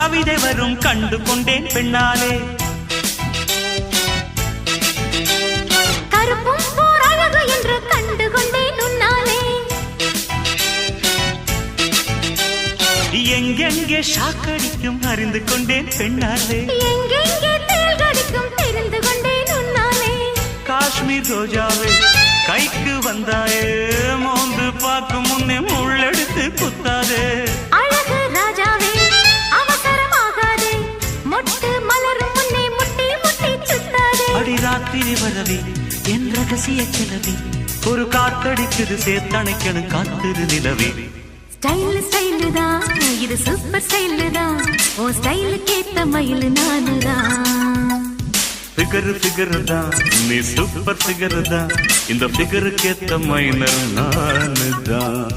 கவிதை வரும் கண்டு கொண்டேன் பெண்ணாலே கருப்பும் போர் அழகு என்று கண்டு கொண்டேன் உன்னாலே எங்கெங்கே ஷாக்கடிக்கும் அறிந்து கொண்டேன் பெண்ணாலே எங்கெங்கே தேள் கடிக்கும் தெரிந்து கொண்டேன் உன்னாலே காஷ்மீர் ரோஜாவே கைக்கு வந்தாயே மோந்து பார்க்கும் முன்னே முள்ளெடுத்து குத்தாதே அழகு ராஜாவே அவசரமாகாதே மொட்டு மலரும் முன்னே முட்டி முட்டி சுத்தாதே அடி ராத்திரி வரவே என் ரகசிய கிளவி ஒரு காத்தடிக்குது சேர்த்தணைக்கணும் காத்திரு நிலவே ஸ்டைல் ஸ்டைல் தான் இது சூப்பர் ஸ்டைல் தான் ஓ ஸ்டைலுக்கு ஏத்த மயில் நானுதான் ஃபிகர் தான் நீ சூப்பர் ஃபிகர் தான் இந்த ஃபிகருக்கு ஏத்த மைனர் நானு தான்